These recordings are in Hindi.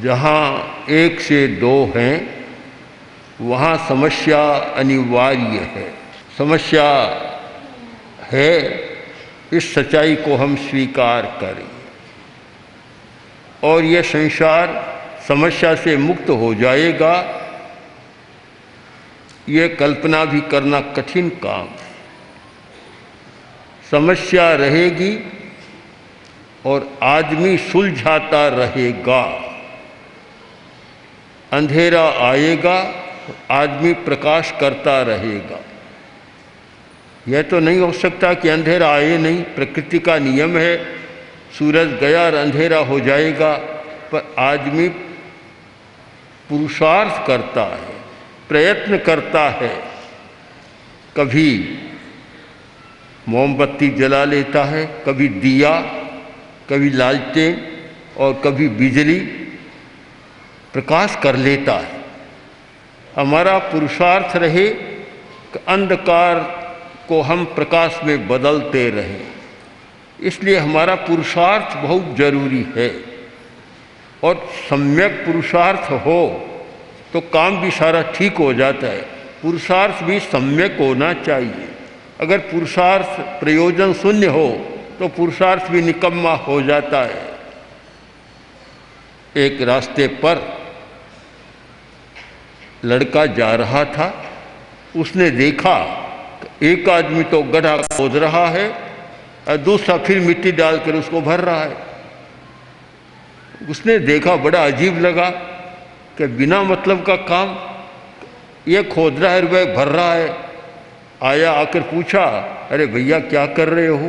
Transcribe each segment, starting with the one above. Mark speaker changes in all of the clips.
Speaker 1: जहाँ एक से दो हैं वहाँ समस्या अनिवार्य है। समस्या है, इस सच्चाई को हम स्वीकार करें और ये संसार समस्या से मुक्त हो जाएगा, ये कल्पना भी करना कठिन काम है। समस्या रहेगी और आदमी सुलझाता रहेगा। अंधेरा आएगा, आदमी प्रकाश करता रहेगा। यह तो नहीं हो सकता कि अंधेरा आए नहीं, प्रकृति का नियम है, सूरज गया और अंधेरा हो जाएगा। पर आदमी पुरुषार्थ करता है, प्रयत्न करता है। कभी मोमबत्ती जला लेता है, कभी दिया, कभी लालटेन और कभी बिजली प्रकाश कर लेता है। हमारा पुरुषार्थ रहे कि अंधकार को हम प्रकाश में बदलते रहें। इसलिए हमारा पुरुषार्थ बहुत जरूरी है और सम्यक पुरुषार्थ हो तो काम भी सारा ठीक हो जाता है। पुरुषार्थ भी सम्यक होना चाहिए। अगर पुरुषार्थ प्रयोजन शून्य हो तो पुरुषार्थ भी निकम्मा हो जाता है। एक रास्ते पर लड़का जा रहा था, उसने देखा एक आदमी तो गड्ढा खोद रहा है और दूसरा फिर मिट्टी डालकर उसको भर रहा है। उसने देखा, बड़ा अजीब लगा कि बिना मतलब का काम, ये खोद रहा है, वह भर रहा है। आया, आकर पूछा, अरे भैया क्या कर रहे हो,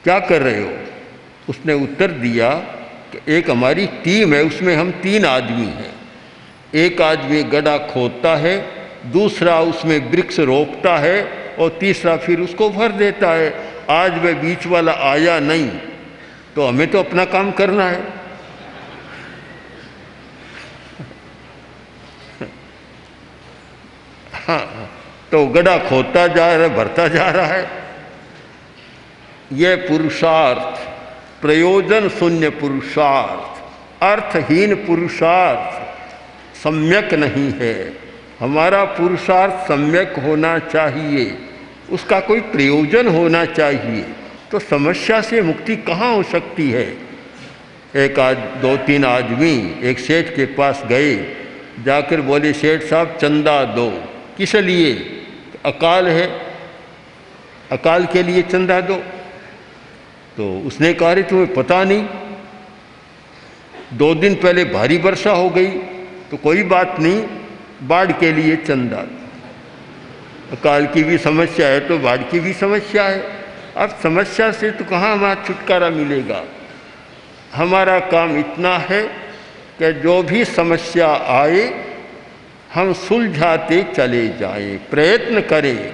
Speaker 1: क्या कर रहे हो? उसने उत्तर दिया कि एक हमारी टीम है, उसमें हम 3 आदमी हैं। एक आदमी गड्ढा खोदता है, दूसरा उसमें वृक्ष रोपता है और तीसरा फिर उसको भर देता है। आज वह बीच वाला आया नहीं तो हमें तो अपना काम करना है। हाँ, तो गड्ढा खोदता जा रहा है, भरता जा रहा है। यह पुरुषार्थ, प्रयोजन शून्य पुरुषार्थ, अर्थहीन पुरुषार्थ सम्यक नहीं है। हमारा पुरुषार्थ सम्यक होना चाहिए, उसका कोई प्रयोजन होना चाहिए। तो समस्या से मुक्ति कहाँ हो सकती है? 2-3 आदमी एक सेठ के पास गए, जाकर बोले, सेठ साहब चंदा दो। किस लिए? अकाल है, अकाल के लिए चंदा दो। तो उसने कहा, अरे तुम्हें पता नहीं, 2 दिन पहले भारी वर्षा हो गई, तो कोई बात नहीं, बाढ़ के लिए चंदा। अकाल की भी समस्या है तो बाढ़ की भी समस्या है। अब समस्या से तो कहाँ हमारा छुटकारा मिलेगा? हमारा काम इतना है कि जो भी समस्या आए हम सुलझाते चले जाएं, प्रयत्न करें,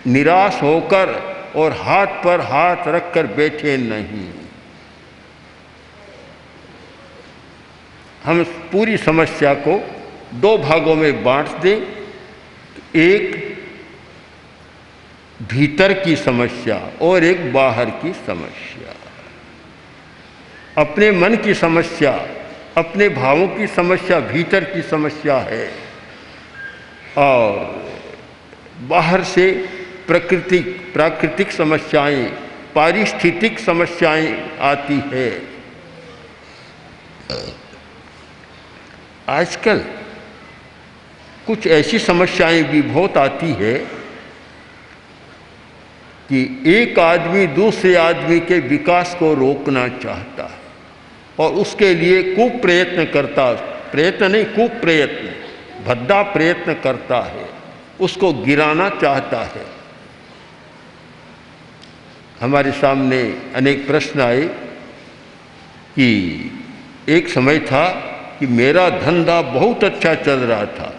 Speaker 1: निराश होकर और हाथ पर हाथ रखकर बैठे नहीं। हम पूरी समस्या को 2 भागों में बांट दें। एक भीतर की समस्या और एक बाहर की समस्या। अपने मन की समस्या, अपने भावों की समस्या भीतर की समस्या है और बाहर से प्राकृतिक समस्याएं, पारिस्थितिक समस्याएं आती है। आजकल कुछ ऐसी समस्याएं भी बहुत आती है कि एक आदमी दूसरे आदमी के विकास को रोकना चाहता है और उसके लिए कुप्रयत्न करता, प्रयत्न नहीं कुप्रयत्न, भद्दा प्रयत्न करता है, उसको गिराना चाहता है। हमारे सामने अनेक प्रश्न आए कि एक समय था कि मेरा धंधा बहुत अच्छा चल रहा था,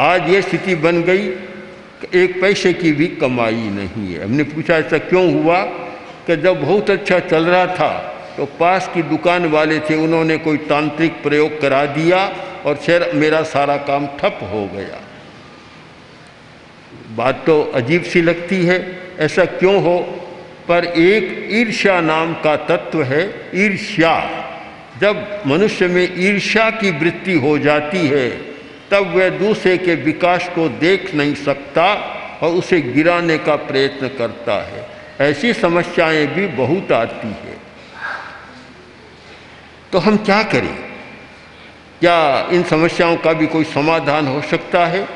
Speaker 1: आज ये स्थिति बन गई कि एक पैसे की भी कमाई नहीं है। हमने पूछा ऐसा क्यों हुआ? कि जब बहुत अच्छा चल रहा था तो पास की दुकान वाले थे, उन्होंने कोई तांत्रिक प्रयोग करा दिया और फिर मेरा सारा काम ठप हो गया। बात तो अजीब सी लगती है, ऐसा क्यों हो? पर एक ईर्ष्या नाम का तत्व है, ईर्ष्या, जब मनुष्य में ईर्ष्या की वृत्ति हो जाती है तब वह दूसरे के विकास को देख नहीं सकता और उसे गिराने का प्रयत्न करता है। ऐसी समस्याएं भी बहुत आती है। तो हम क्या करें? क्या इन समस्याओं का भी कोई समाधान हो सकता है?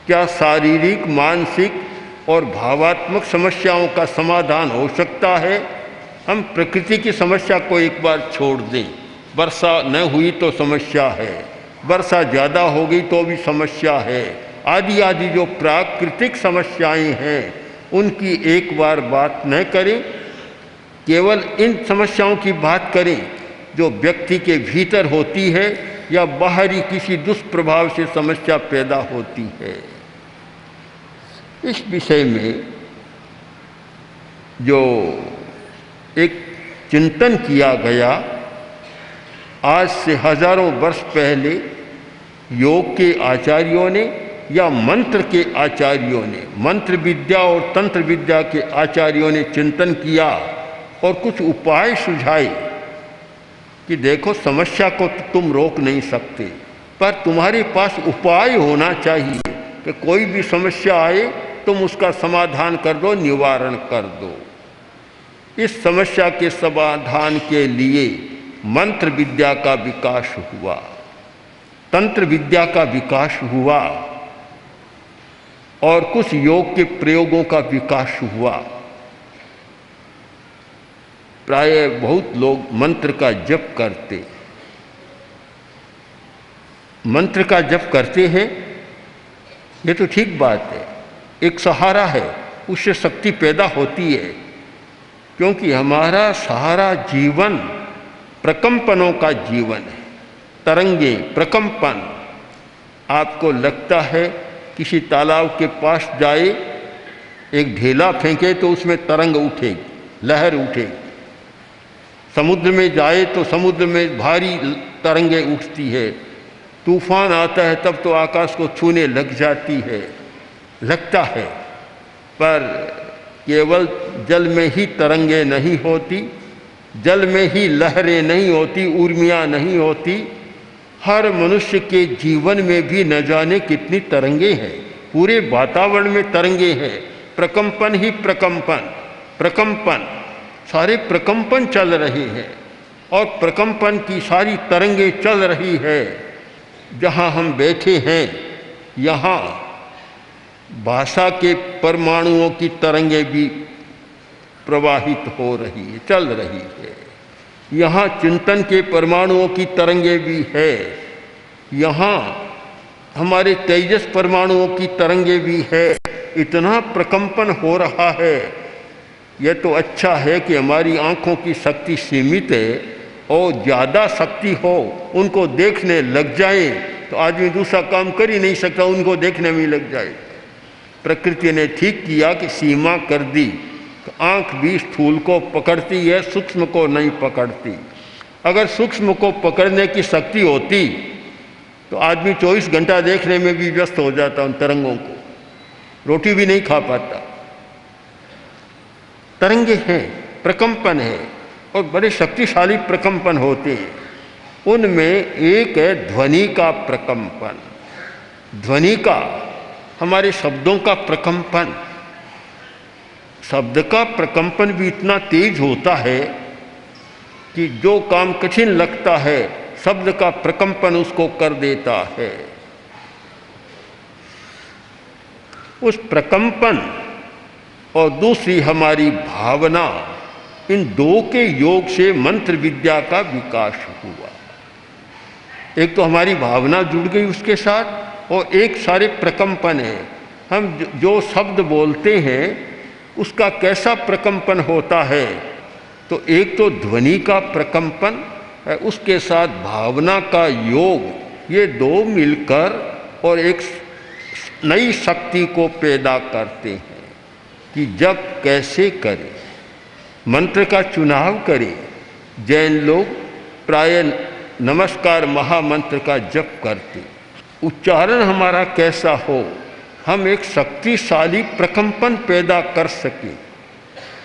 Speaker 1: क्या शारीरिक, मानसिक और भावात्मक समस्याओं का समाधान हो सकता है? हम प्रकृति की समस्या को एक बार छोड़ दें। वर्षा न हुई तो समस्या है, वर्षा ज़्यादा हो गई तो भी समस्या है, आदि आदि जो प्राकृतिक समस्याएं हैं उनकी एक बार बात न करें। केवल इन समस्याओं की बात करें जो व्यक्ति के भीतर होती है या बाहरी किसी दुष्प्रभाव से समस्या पैदा होती है। इस विषय में जो एक चिंतन किया गया, आज से हजारों वर्ष पहले योग के आचार्यों ने या मंत्र के आचार्यों ने, मंत्र विद्या और तंत्र विद्या के आचार्यों ने चिंतन किया और कुछ उपाय सुझाए कि देखो समस्या को तो तुम रोक नहीं सकते, पर तुम्हारे पास उपाय होना चाहिए कि कोई भी समस्या आए तुम उसका समाधान कर दो, निवारण कर दो। इस समस्या के समाधान के लिए मंत्र विद्या का विकास हुआ, तंत्र विद्या का विकास हुआ और कुछ योग के प्रयोगों का विकास हुआ। प्राय बहुत लोग मंत्र का जप करते, मंत्र का जप करते हैं, ये तो ठीक बात है, एक सहारा है, उससे शक्ति पैदा होती है। क्योंकि हमारा सहारा जीवन प्रकंपनों का जीवन है, तरंगे, प्रकंपन। आपको लगता है किसी तालाब के पास जाए, एक ढेला फेंके तो उसमें तरंग उठेगी, लहर उठेगी। समुद्र में जाए तो समुद्र में भारी तरंगे उठती है, तूफान आता है तब तो आकाश को छूने लग जाती है, लगता है। पर केवल जल में ही तरंगे नहीं होती, जल में ही लहरें नहीं होती, उर्मियाँ नहीं होती। हर मनुष्य के जीवन में भी न जाने कितनी तरंगे हैं, पूरे वातावरण में तरंगे हैं। प्रकंपन ही प्रकंपन, प्रकंपन, सारे प्रकंपन चल रहे हैं और प्रकंपन की सारी तरंगे चल रही है। जहाँ हम बैठे हैं यहाँ भाषा के परमाणुओं की तरंगे भी प्रवाहित हो रही है, चल रही है। यहाँ चिंतन के परमाणुओं की तरंगे भी है, यहाँ हमारे तेजस परमाणुओं की तरंगे भी है। इतना प्रकंपन हो रहा है। यह तो अच्छा है कि हमारी आँखों की शक्ति सीमित है और ज़्यादा शक्ति हो, उनको देखने लग जाए तो आदमी दूसरा काम कर ही नहीं सकता, उनको देखने में लग जाए। प्रकृति ने ठीक किया कि सीमा कर दी। आँख भी स्थूल को पकड़ती है, सूक्ष्म को नहीं पकड़ती। अगर सूक्ष्म को पकड़ने की शक्ति होती तो आदमी 24 घंटा देखने में भी व्यस्त हो जाता उन तरंगों को, रोटी भी नहीं खा पाता। तरंगे हैं, प्रकंपन है और बड़े शक्तिशाली प्रकंपन होते हैं। उनमें एक है ध्वनि का प्रकंपन, ध्वनि का, हमारे शब्दों का प्रकंपन। शब्द का प्रकंपन भी इतना तेज होता है कि जो काम कठिन लगता है शब्द का प्रकंपन उसको कर देता है। उस प्रकंपन और दूसरी हमारी भावना, इन दो के योग से मंत्र विद्या का विकास हुआ। एक तो हमारी भावना जुड़ गई उसके साथ और एक सारे प्रकंपन है। हम जो शब्द बोलते हैं उसका कैसा प्रकंपन होता है, तो एक तो ध्वनि का प्रकंपन है, उसके साथ भावना का योग, ये दो मिलकर और एक नई शक्ति को पैदा करते हैं कि जब कैसे करें, मंत्र का चुनाव करें। जैन लोग प्राय नमस्कार महामंत्र का जप करते। उच्चारण हमारा कैसा हो, हम एक शक्तिशाली प्रकंपन पैदा कर सकें,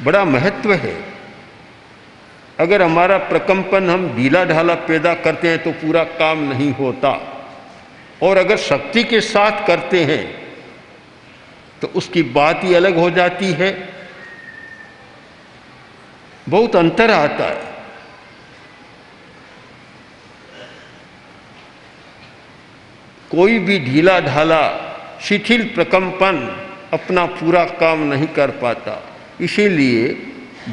Speaker 1: बड़ा महत्व है। अगर हमारा प्रकंपन हम ढीला ढाला पैदा करते हैं तो पूरा काम नहीं होता, और अगर शक्ति के साथ करते हैं तो उसकी बात ही अलग हो जाती है। बहुत अंतर आता है। कोई भी ढीला ढाला शिथिल प्रकंपन अपना पूरा काम नहीं कर पाता। इसीलिए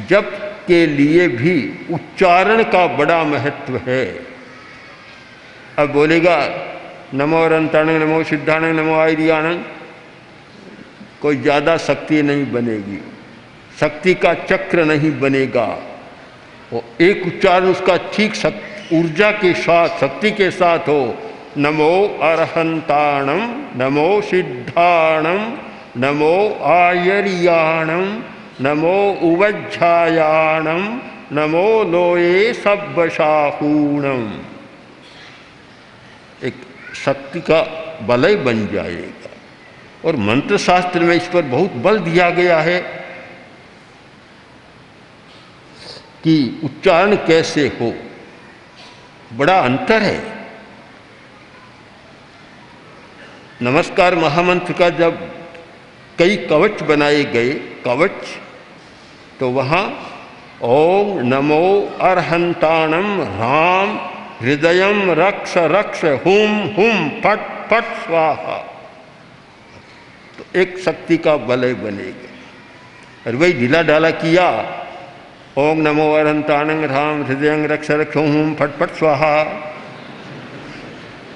Speaker 1: जप के लिए भी उच्चारण का बड़ा महत्व है। अब बोलेगा नमो अरहंताणं नमो सिद्धाणं नमो आयर्याणं, कोई ज़्यादा शक्ति नहीं बनेगी, शक्ति का चक्र नहीं बनेगा। वो एक उच्चारण उसका ठीक ऊर्जा के साथ, शक्ति के साथ हो। नमो अरहंताणं नमो सिद्धाणं नमो आयर्याणं नमो उवज्झायाणं नमो लोये सब्बशाहूणं, एक शक्ति का बलय बन जाएगा। और मंत्र शास्त्र में इस पर बहुत बल दिया गया है कि उच्चारण कैसे हो। बड़ा अंतर है। नमस्कार महामंत्र का जब कई कवच बनाए गए, कवच, तो वहाँ ओम नमो अरहंताणं राम हृदयं रक्ष रक्ष हुम हुम फट फट स्वाहा, तो एक शक्ति का बलय बनेगा। और वही ढीला ढाला किया, ओम नमो अरहंताणं राम हृदयं रक्ष रक्ष हुम हुम फट फट स्वाहा।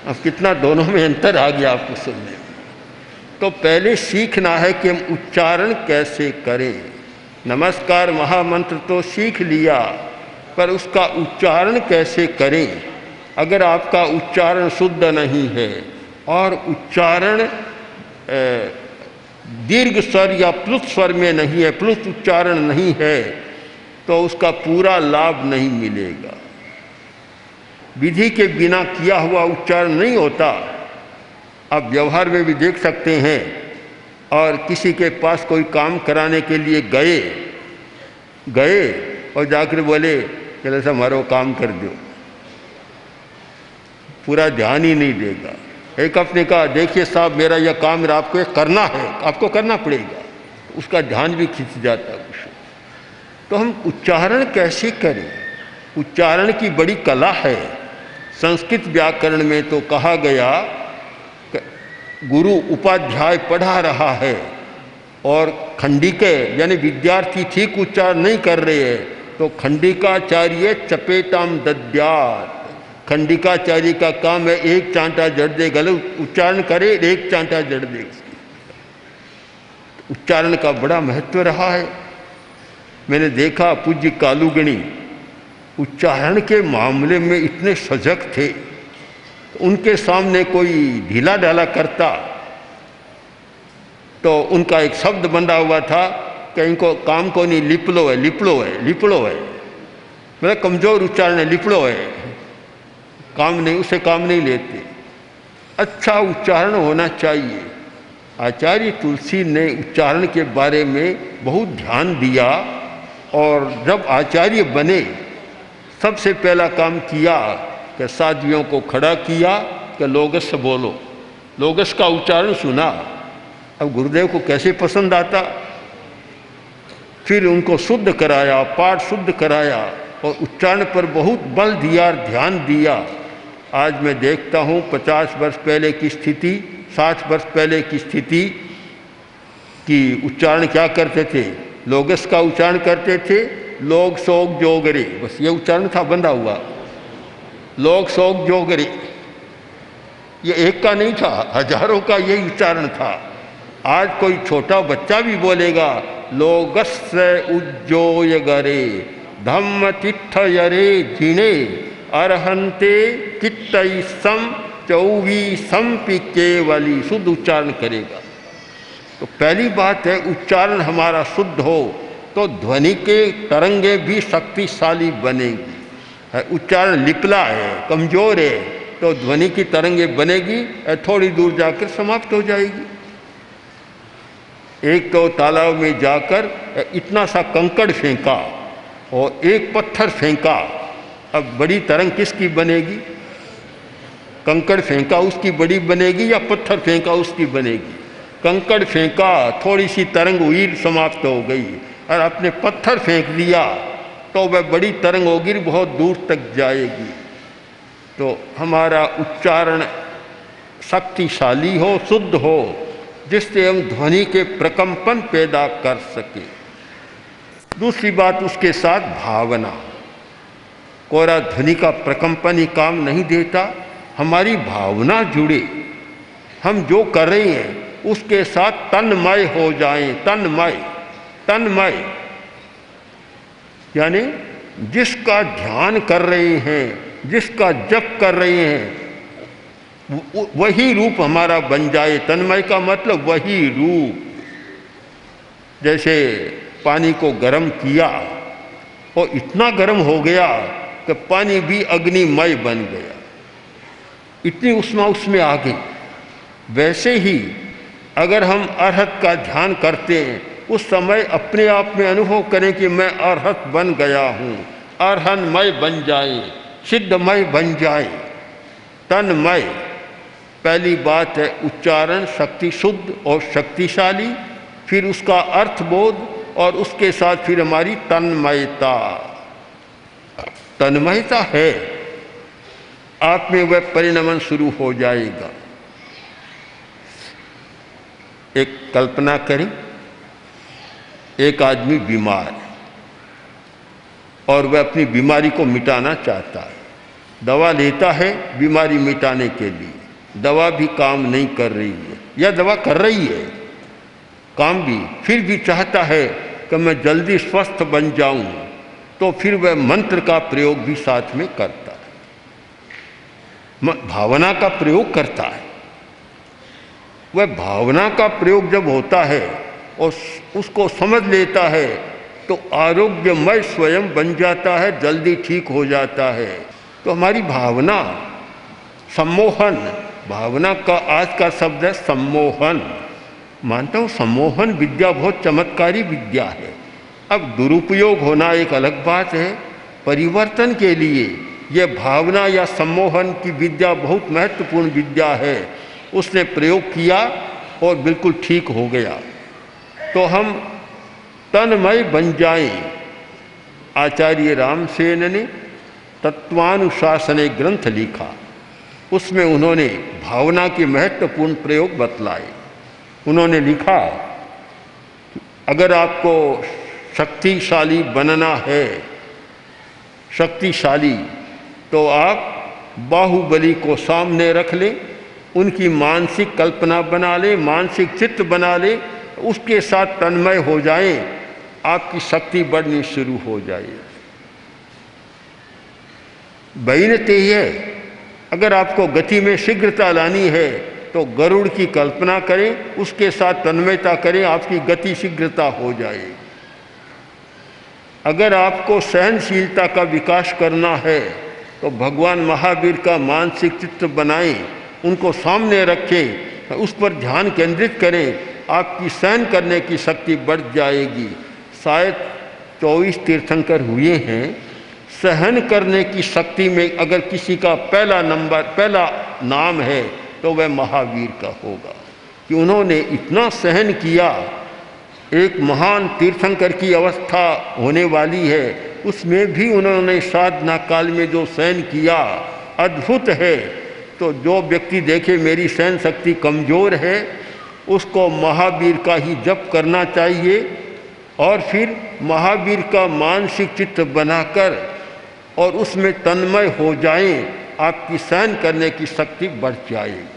Speaker 1: अब कितना दोनों में अंतर आ गया आपको सुनने में। तो पहले सीखना है कि हम उच्चारण कैसे करें। नमस्कार महामंत्र तो सीख लिया, पर उसका उच्चारण कैसे करें। अगर आपका उच्चारण शुद्ध नहीं है और उच्चारण दीर्घ स्वर या प्लुत स्वर में नहीं है, प्लुत उच्चारण नहीं है, तो उसका पूरा लाभ नहीं मिलेगा। विधि के बिना किया हुआ उच्चारण नहीं होता। आप व्यवहार में भी देख सकते हैं। और किसी के पास कोई काम कराने के लिए गए और जाकर बोले चलो ऐसा हमारा काम कर दो, पूरा ध्यान ही नहीं देगा। एक अपने कहा देखिए साहब मेरा यह काम आपको करना है, आपको करना पड़ेगा, उसका ध्यान भी खिंच जाता है उससे। तो हम उच्चारण कैसे करें। उच्चारण की बड़ी कला है। संस्कृत व्याकरण में तो कहा गया गुरु उपाध्याय पढ़ा रहा है और खंडिके यानी विद्यार्थी ठीक उच्चारण नहीं कर रहे हैं, तो खंडिकाचार्य चपेटाम दद्यात्, खंडिकाचार्य का काम है एक चांटा जड़ दे, गलत उच्चारण करे एक चांटा जड़ दे। उच्चारण का बड़ा महत्व रहा है। मैंने देखा पूज्य कालूगणी उच्चारण के मामले में इतने सजग थे। उनके सामने कोई ढीला ढाला करता तो उनका एक शब्द बंधा हुआ था कि इनको काम को नहीं लिपलो है, लिपड़ो है, लिपड़ो है, मेरा कमजोर उच्चारण है, लिपड़ो है, काम नहीं, उसे काम नहीं लेते। अच्छा उच्चारण होना चाहिए। आचार्य तुलसी ने उच्चारण के बारे में बहुत ध्यान दिया और जब आचार्य बने सबसे पहला काम किया कि साध्वियों को खड़ा किया कि लोगस से बोलो, लोगस का उच्चारण सुना। अब गुरुदेव को कैसे पसंद आता। फिर उनको शुद्ध कराया, पाठ शुद्ध कराया और उच्चारण पर बहुत बल दिया, ध्यान दिया। आज मैं देखता हूँ 50 वर्ष पहले की स्थिति, 60 वर्ष पहले की स्थिति कि उच्चारण क्या करते थे, लोगस का उच्चारण करते थे, लोग सोग जोगरे, बस ये उच्चारण था बंधा हुआ, लोग सोग जोगरे। ये एक का नहीं था, हजारों का यही उच्चारण था। आज कोई छोटा बच्चा भी बोलेगा लोगस्य उज्जोय गरे धम्म तित्थ यरे जिने अरहंते चित्तई सम चौवी संपि केवली, शुद्ध उच्चारण करेगा। तो पहली बात है उच्चारण हमारा शुद्ध हो तो ध्वनि के तरंगे भी शक्तिशाली बनेगी। उच्चारण लिपला है, कमजोर है, तो ध्वनि की तरंगे बनेगी, थोड़ी दूर जाकर समाप्त हो जाएगी। एक तो तालाब में जाकर इतना सा कंकड़ फेंका और एक पत्थर फेंका, अब बड़ी तरंग किसकी बनेगी? कंकड़ फेंका उसकी बड़ी बनेगी या पत्थर फेंका उसकी बनेगी? कंकड़ फेंका, थोड़ी सी तरंग हुई, समाप्त हो गई। और आपने पत्थर फेंक दिया तो वह बड़ी तरंग होगी, बहुत दूर तक जाएगी। तो हमारा उच्चारण शक्तिशाली हो, शुद्ध हो, जिससे हम ध्वनि के प्रकंपन पैदा कर सके। दूसरी बात, उसके साथ भावना। कोरा ध्वनि का प्रकंपन ही काम नहीं देता, हमारी भावना जुड़े, हम जो कर रहे हैं उसके साथ तन्मय हो जाएं। तन्मय, तन्मय यानी जिसका ध्यान कर रहे हैं, जिसका जप कर रहे हैं, वही रूप हमारा बन जाए। तन्मय का मतलब वही रूप। जैसे पानी को गर्म किया और इतना गर्म हो गया कि पानी भी अग्निमय बन गया, इतनी उष्मा उसमें आ गई। वैसे ही अगर हम अरहत का ध्यान करते हैं, उस समय अपने आप में अनुभव करें कि मैं अरहत बन गया हूँ, अरहनमय बन जाए, सिद्धमय बन जाए, तन्मय। पहली बात है उच्चारण शक्ति शुद्ध और शक्तिशाली, फिर उसका अर्थबोध, और उसके साथ फिर हमारी तन्मयता। तन्मयता है, आप में वह परिणमन शुरू हो जाएगा। एक कल्पना करें, एक आदमी बीमार है और वह अपनी बीमारी को मिटाना चाहता है। दवा लेता है बीमारी मिटाने के लिए, दवा भी काम नहीं कर रही है, या दवा कर रही है काम भी, फिर भी चाहता है कि मैं जल्दी स्वस्थ बन जाऊं, तो फिर वह मंत्र का प्रयोग भी साथ में करता है, भावना का प्रयोग करता है। वह भावना का प्रयोग जब होता है और उसको समझ लेता है तो आरोग्यमय स्वयं बन जाता है, जल्दी ठीक हो जाता है। तो हमारी भावना, सम्मोहन, भावना का आज का शब्द है सम्मोहन। मानता हूँ सम्मोहन विद्या बहुत चमत्कारी विद्या है। अब दुरुपयोग होना एक अलग बात है। परिवर्तन के लिए यह भावना या सम्मोहन की विद्या बहुत महत्वपूर्ण विद्या है। उसने प्रयोग किया और बिल्कुल ठीक हो गया। तो हम तन्मय बन जाएं। आचार्य रामसेन ने तत्वानुशासन ग्रंथ लिखा, उसमें उन्होंने भावना के महत्वपूर्ण प्रयोग बतलाए। उन्होंने लिखा, अगर आपको शक्तिशाली बनना है, शक्तिशाली, तो आप बाहुबली को सामने रख लें, उनकी मानसिक कल्पना बना लें, मानसिक चित्र बना लें, उसके साथ तन्मय हो जाएं, आपकी शक्ति बढ़नी शुरू हो जाए। बैनते है, अगर आपको गति में शीघ्रता लानी है तो गरुड़ की कल्पना करें, उसके साथ तन्मयता करें, आपकी गति शीघ्रता हो जाए। अगर आपको सहनशीलता का विकास करना है तो भगवान महावीर का मानसिक चित्र बनाएं, उनको सामने रखें, उस पर ध्यान केंद्रित करें, आपकी सहन करने की शक्ति बढ़ जाएगी। शायद 24 तीर्थंकर हुए हैं। सहन करने की शक्ति में अगर किसी का पहला नाम है तो वह महावीर का होगा, कि उन्होंने इतना सहन किया। एक महान तीर्थंकर की अवस्था होने वाली है, उसमें भी उन्होंने साधना काल में जो सहन किया अद्भुत है। तो जो व्यक्ति देखे मेरी सहन शक्ति कमज़ोर है, उसको महावीर का ही जप करना चाहिए और फिर महावीर का मानसिक चित्र बनाकर और उसमें तन्मय हो जाएं, आपकी सहन करने की शक्ति बढ़ जाएगी।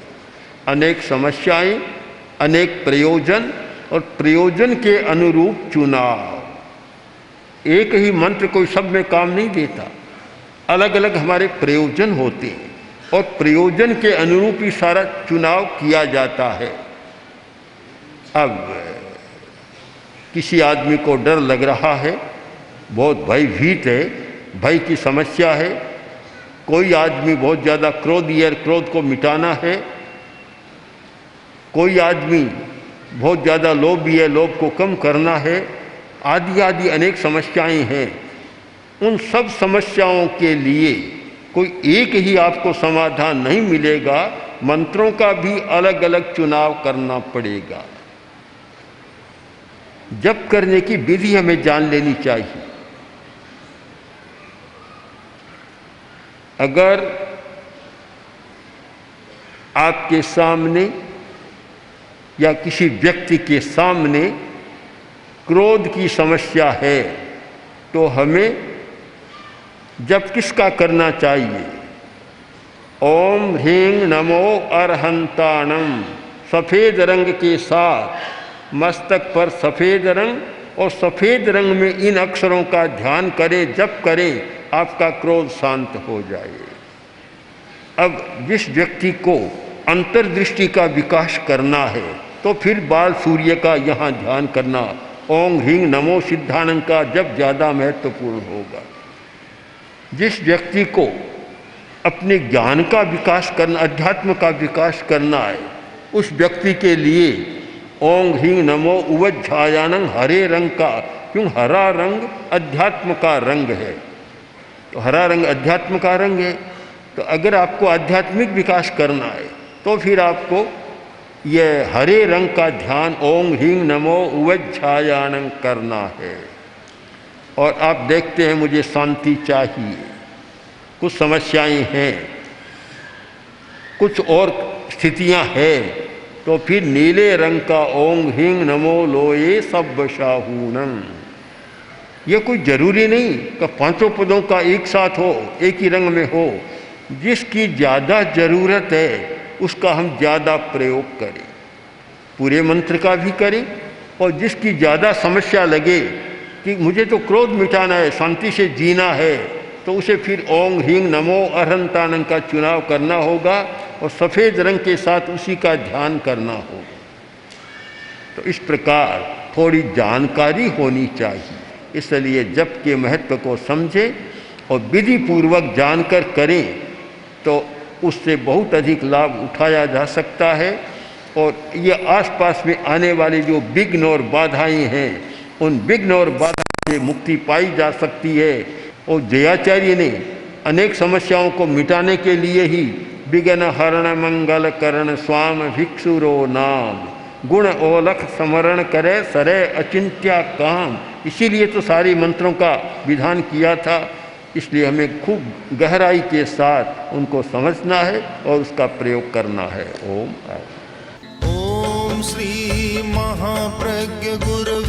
Speaker 1: अनेक समस्याएं, अनेक प्रयोजन और प्रयोजन के अनुरूप चुनाव। एक ही मंत्र कोई सब में काम नहीं देता, अलग अलग हमारे प्रयोजन होते हैं और प्रयोजन के अनुरूप ही सारा चुनाव किया जाता है। अब किसी आदमी को डर लग रहा है, बहुत भयभीत है, भय की समस्या है। कोई आदमी बहुत ज़्यादा क्रोधी है, क्रोध को मिटाना है। कोई आदमी बहुत ज़्यादा लोभी है, लोभ को कम करना है। आदि आदि अनेक समस्याएं हैं। उन सब समस्याओं के लिए कोई एक ही आपको समाधान नहीं मिलेगा, मंत्रों का भी अलग अलग चुनाव करना पड़ेगा। जप करने की विधि हमें जान लेनी चाहिए। अगर आपके सामने या किसी व्यक्ति के सामने क्रोध की समस्या है तो हमें जप किसका करना चाहिए? ओम ह्रीं नमो अरहंताणम, सफ़ेद रंग के साथ मस्तक पर सफ़ेद रंग और सफ़ेद रंग में इन अक्षरों का ध्यान करें, जप करें, आपका क्रोध शांत हो जाए। अब जिस व्यक्ति को अंतर्दृष्टि का विकास करना है तो फिर बाल सूर्य का यहाँ ध्यान करना, ओम ह्रीं नमो सिद्धानंद का जप ज़्यादा महत्वपूर्ण होगा। जिस व्यक्ति को अपने ज्ञान का विकास करना, अध्यात्म का विकास करना है, उस व्यक्ति के लिए ओम ह्रीं नमो उवज्झायानं, हरे रंग का, क्यों हरा रंग अध्यात्म का रंग है, तो हरा रंग अध्यात्म का रंग है। तो अगर आपको आध्यात्मिक विकास करना है तो फिर आपको यह हरे रंग का ध्यान ओम ह्रीं नमो उवज्झायानं करना है। और आप देखते हैं मुझे शांति चाहिए, कुछ समस्याएं हैं, कुछ और स्थितियां हैं, तो फिर नीले रंग का ओम ह्रीं नमो लोये सब्बशाहूनं। ये कोई ज़रूरी नहीं कि पांचों पदों का एक साथ हो, एक ही रंग में हो। जिसकी ज़्यादा ज़रूरत है उसका हम ज़्यादा प्रयोग करें, पूरे मंत्र का भी करें। और जिसकी ज़्यादा समस्या लगे कि मुझे तो क्रोध मिटाना है, शांति से जीना है, तो उसे फिर ओम ह्रीं नमो अरहंताणं का चुनाव करना होगा और सफ़ेद रंग के साथ उसी का ध्यान करना होगा। तो इस प्रकार थोड़ी जानकारी होनी चाहिए, इसलिए जप के महत्व को समझें और विधि पूर्वक जानकर करें तो उससे बहुत अधिक लाभ उठाया जा सकता है। और ये आसपास में आने वाली जो विघ्न और बाधाएं हैं, उन विघ्न और बाधा से मुक्ति पाई जा सकती है। और जयाचार्य ने अनेक समस्याओं को मिटाने के लिए ही विघ्न हरण मंगल करण स्वाम भिक्षुरो नाम, गुण ओलख स्मरण करे सरे अचिंत्या काम, इसीलिए तो सारी मंत्रों का विधान किया था। इसलिए हमें खूब गहराई के साथ उनको समझना है और उसका प्रयोग करना है। ओम
Speaker 2: श्री महाप्रज्ञ गुरु